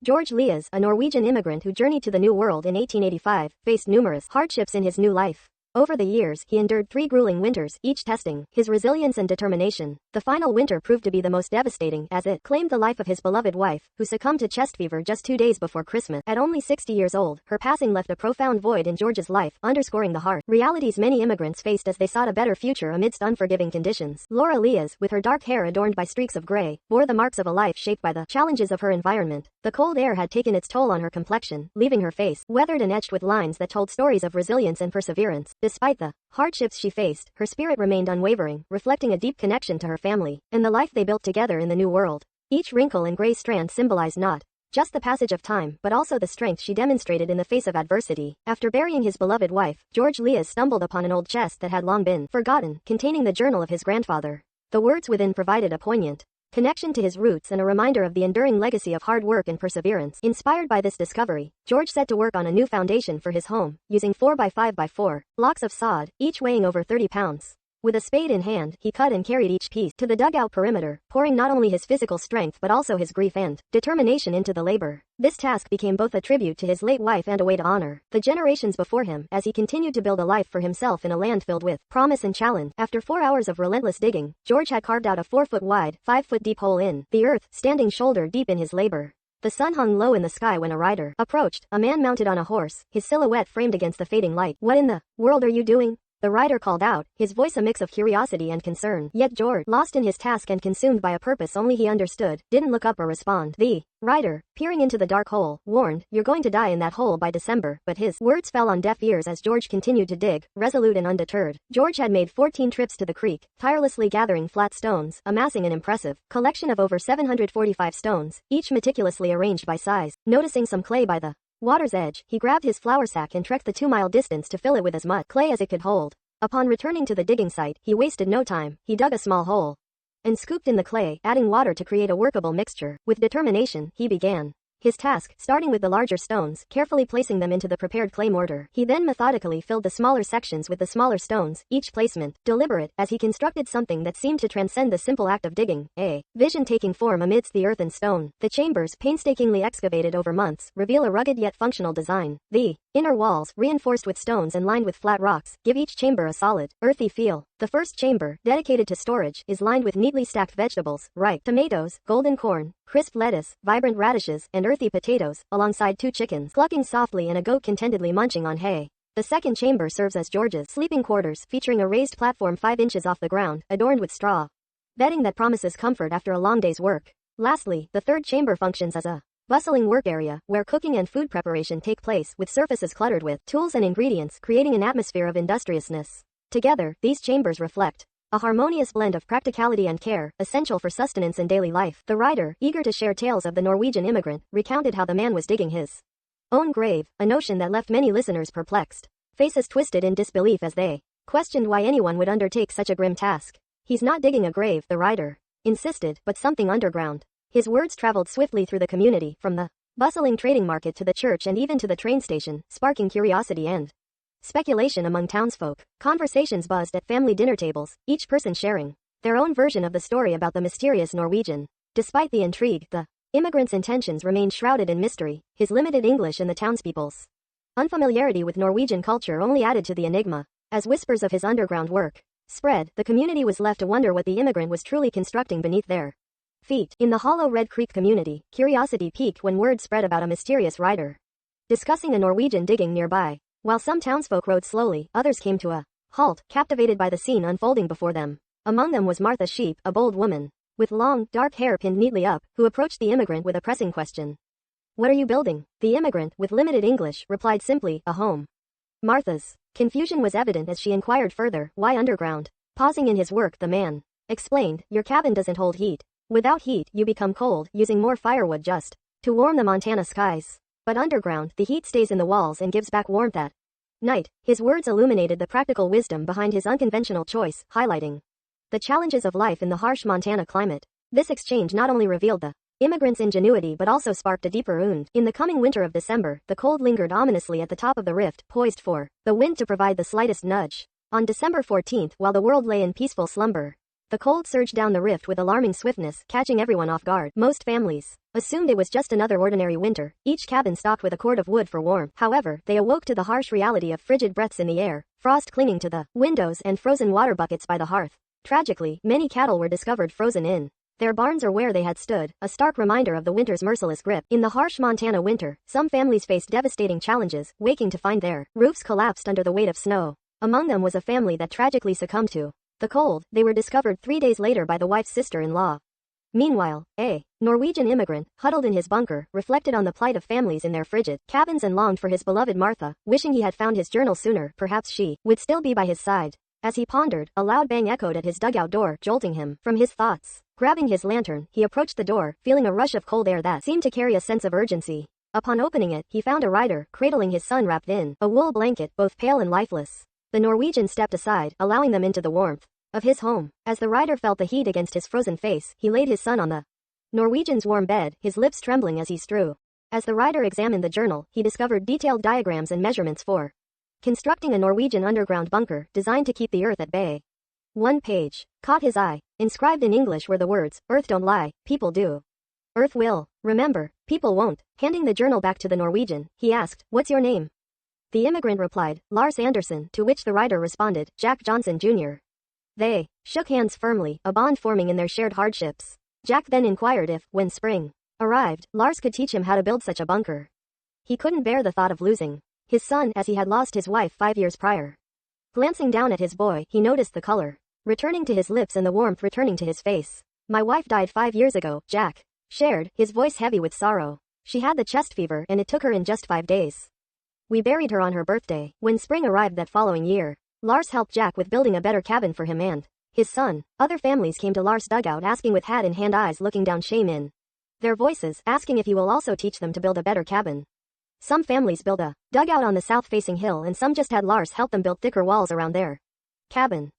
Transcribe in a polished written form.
George Leas, a Norwegian immigrant who journeyed to the New World in 1885, faced numerous hardships in his new life. Over the years, he endured 3 grueling winters, each testing his resilience and determination. The final winter proved to be the most devastating, as it claimed the life of his beloved wife, who succumbed to chest fever just 2 days before Christmas. At only 60 years old, her passing left a profound void in George's life, underscoring the harsh realities many immigrants faced as they sought a better future amidst unforgiving conditions. Laura Leas, with her dark hair adorned by streaks of gray, bore the marks of a life shaped by the challenges of her environment. The cold air had taken its toll on her complexion, leaving her face weathered and etched with lines that told stories of resilience and perseverance. Despite the hardships she faced, her spirit remained unwavering, reflecting a deep connection to her family and the life they built together in the new world. Each wrinkle and gray strand symbolized not just the passage of time, but also the strength she demonstrated in the face of adversity. After burying his beloved wife, George Leas stumbled upon an old chest that had long been forgotten, containing the journal of his grandfather. The words within provided a poignant connection to his roots and a reminder of the enduring legacy of hard work and perseverance. Inspired by this discovery, George set to work on a new foundation for his home, using 4x5x4 blocks of sod, each weighing over 30 pounds. With a spade in hand, he cut and carried each piece to the dugout perimeter, pouring not only his physical strength but also his grief and determination into the labor. This task became both a tribute to his late wife and a way to honor the generations before him as he continued to build a life for himself in a land filled with promise and challenge. After 4 hours of relentless digging, George had carved out a 4-foot wide, 5-foot deep hole in the earth, standing shoulder deep in his labor. The sun hung low in the sky when a rider approached, a man mounted on a horse, his silhouette framed against the fading light. "What in the world are you doing?" the rider called out, his voice a mix of curiosity and concern. Yet George, lost in his task and consumed by a purpose only he understood, didn't look up or respond. The rider, peering into the dark hole, warned, "You're going to die in that hole by December," but his words fell on deaf ears as George continued to dig, resolute and undeterred. George had made 14 trips to the creek, tirelessly gathering flat stones, amassing an impressive collection of over 745 stones, each meticulously arranged by size. Noticing some clay by the water's edge, he grabbed his flour sack and trekked the 2-mile distance to fill it with as much clay as it could hold. Upon returning to the digging site, he wasted no time. He dug a small hole and scooped in the clay, adding water to create a workable mixture. With determination, he began his task, starting with the larger stones, carefully placing them into the prepared clay mortar. He then methodically filled the smaller sections with the smaller stones, each placement deliberate, as he constructed something that seemed to transcend the simple act of digging, a vision taking form amidst the earth and stone. The chambers, painstakingly excavated over months, reveal a rugged yet functional design. The inner walls, reinforced with stones and lined with flat rocks, give each chamber a solid, earthy feel. The first chamber, dedicated to storage, is lined with neatly stacked vegetables, ripe tomatoes, golden corn, crisp lettuce, vibrant radishes, and earthy potatoes, alongside 2 chickens clucking softly and a goat contentedly munching on hay. The second chamber serves as George's sleeping quarters, featuring a raised platform 5 inches off the ground, adorned with straw bedding that promises comfort after a long day's work. Lastly, the third chamber functions as a bustling work area, where cooking and food preparation take place, with surfaces cluttered with tools and ingredients, creating an atmosphere of industriousness. Together, these chambers reflect a harmonious blend of practicality and care, essential for sustenance and daily life. The writer, eager to share tales of the Norwegian immigrant, recounted how the man was digging his own grave, a notion that left many listeners perplexed, faces twisted in disbelief as they questioned why anyone would undertake such a grim task. "He's not digging a grave," the writer insisted, "but something underground." His words traveled swiftly through the community, from the bustling trading market to the church and even to the train station, sparking curiosity and speculation among townsfolk. Conversations buzzed at family dinner tables, each person sharing their own version of the story about the mysterious Norwegian. Despite the intrigue, the immigrant's intentions remained shrouded in mystery. His limited English and the townspeople's unfamiliarity with Norwegian culture only added to the enigma. As whispers of his underground work spread, the community was left to wonder what the immigrant was truly constructing beneath their feet. In the Hollow Red Creek community, curiosity peaked when word spread about a mysterious rider discussing a Norwegian digging nearby. While some townsfolk rode slowly, others came to a halt, captivated by the scene unfolding before them. Among them was Martha Sheep, a bold woman with long, dark hair pinned neatly up, who approached the immigrant with a pressing question. "What are you building?" The immigrant, with limited English, replied simply, "A home." Martha's confusion was evident as she inquired further, "Why underground?" Pausing in his work, the man explained, "Your cabin doesn't hold heat. Without heat, you become cold, using more firewood just to warm the Montana skies. But underground, the heat stays in the walls and gives back warmth at night." His words illuminated the practical wisdom behind his unconventional choice, highlighting the challenges of life in the harsh Montana climate. This exchange not only revealed the immigrant's ingenuity but also sparked a deeper wound. In the coming winter of December, the cold lingered ominously at the top of the rift, poised for the wind to provide the slightest nudge. On December 14th, while the world lay in peaceful slumber, The cold surged down the rift with alarming swiftness, catching everyone off guard. Most families assumed it was just another ordinary winter, each cabin stocked with a cord of wood for warmth. However, they awoke to the harsh reality of frigid breaths in the air, frost clinging to the windows and frozen water buckets by the hearth. Tragically, many cattle were discovered frozen in their barns or where they had stood, a stark reminder of the winter's merciless grip. In the harsh Montana winter, some families faced devastating challenges, waking to find their roofs collapsed under the weight of snow. Among them was a family that tragically succumbed to the cold. They were discovered 3 days later by the wife's sister-in-law. Meanwhile, a Norwegian immigrant, huddled in his bunker, reflected on the plight of families in their frigid cabins and longed for his beloved Martha, wishing he had found his journal sooner. Perhaps she would still be by his side. As he pondered, a loud bang echoed at his dugout door, jolting him from his thoughts. Grabbing his lantern, he approached the door, feeling a rush of cold air that seemed to carry a sense of urgency. Upon opening it, he found a rider, cradling his son wrapped in a wool blanket, both pale and lifeless. The Norwegian stepped aside, allowing them into the warmth of his home. As the rider felt the heat against his frozen face, he laid his son on the Norwegian's warm bed, his lips trembling as he strew. As the rider examined the journal, he discovered detailed diagrams and measurements for constructing a Norwegian underground bunker designed to keep the earth at bay. One page caught his eye. Inscribed in English were the words, "Earth don't lie, people do. Earth will. Remember, people won't." Handing the journal back to the Norwegian, he asked, "What's your name?" The immigrant replied, "Lars Anderson," to which the rider responded, "Jack Johnson Jr." They shook hands firmly, a bond forming in their shared hardships. Jack then inquired if, when spring arrived, Lars could teach him how to build such a bunker. He couldn't bear the thought of losing his son, as he had lost his wife 5 years prior. Glancing down at his boy, he noticed the color returning to his lips and the warmth returning to his face. "My wife died 5 years ago," Jack shared, his voice heavy with sorrow. "She had the chest fever and it took her in just 5 days. We buried her on her birthday." When spring arrived that following year, Lars helped Jack with building a better cabin for him and his son. Other families came to Lars' dugout asking with hat in hand, eyes looking down shame in their voices, asking if he will also teach them to build a better cabin. Some families built a dugout on the south-facing hill and some just had Lars help them build thicker walls around their cabin.